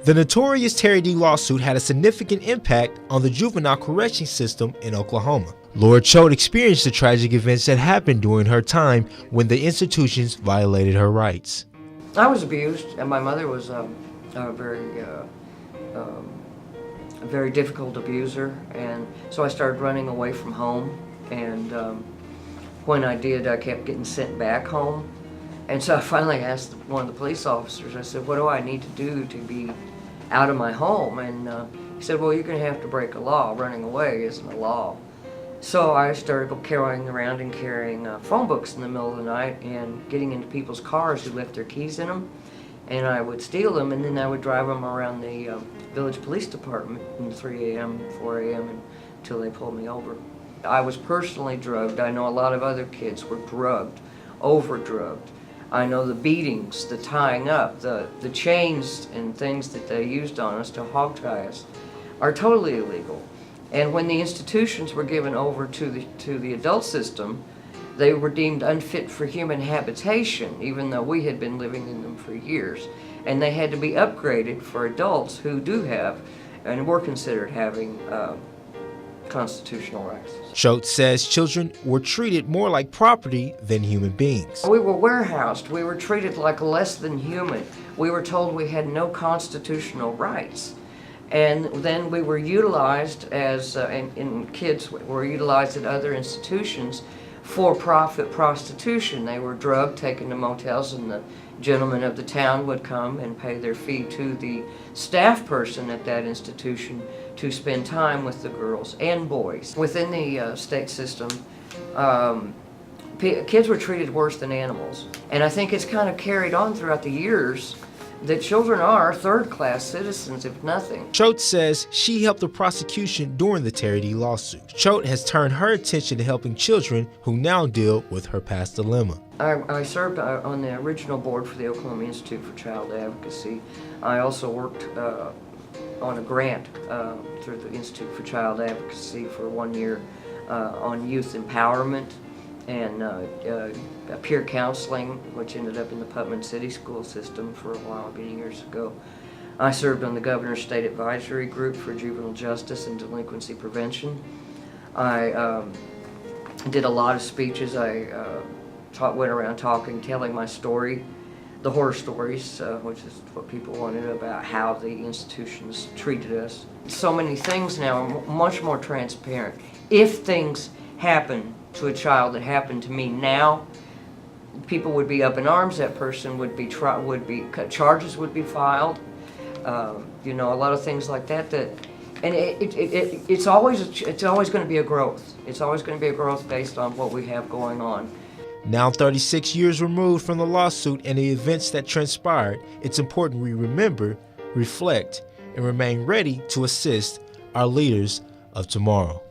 The notorious Terry D. lawsuit had a significant impact on the juvenile correction system in Oklahoma. Laura Choate experienced the tragic events that happened during her time when the institutions violated her rights. I was abused, and my mother was a very difficult abuser, and so I started running away from home, and when I did, I kept getting sent back home. And so I finally asked one of the police officers, I said, what do I need to do to be out of my home? And he said, well, you're going to have to break a law. Running away isn't a law. So I started carrying around and carrying phone books in the middle of the night and getting into people's cars who left their keys in them. And I would steal them, and then I would drive them around the village police department in 3 a.m., 4 a.m. until they pulled me over. I was personally drugged. I know a lot of other kids were drugged, over-drugged. I know the beatings, the tying up, the chains and things that they used on us to hog tie us are totally illegal. And when the institutions were given over to the adult system, they were deemed unfit for human habitation, even though we had been living in them for years. And they had to be upgraded for adults who do have, and were considered having, constitutional rights. Choate says children were treated more like property than human beings. We were warehoused. We were treated like less than human. We were told we had no constitutional rights. And then we were utilized as, and kids were utilized at other institutions for profit prostitution. They were drugged, taken to motels, and the gentlemen of the town would come and pay their fee to the staff person at that institution to spend time with the girls and boys. Within the state system, kids were treated worse than animals. And I think it's kind of carried on throughout the years that children are third-class citizens, if nothing. Choate says she helped the prosecution during the Terry D. lawsuit. Choate has turned her attention to helping children who now deal with her past dilemma. I served on the original board for the Oklahoma Institute for Child Advocacy. I also worked on a grant through the Institute for Child Advocacy for 1 year on youth empowerment and peer counseling, which ended up in the Putnam City school system for a while, many years ago. I served on the Governor's State Advisory Group for Juvenile Justice and Delinquency Prevention. I did a lot of speeches. I went around telling my story, the horror stories, which is what people wanted about how the institutions treated us. So many things now are much more transparent. If things happen to a child that happened to me now, people would be up in arms. That person would be charges would be filed. You know, a lot of things like that. And it's always going to be a growth. It's always going to be a growth based on what we have going on. Now 36 years removed from the lawsuit and the events that transpired, it's important we remember, reflect, and remain ready to assist our leaders of tomorrow.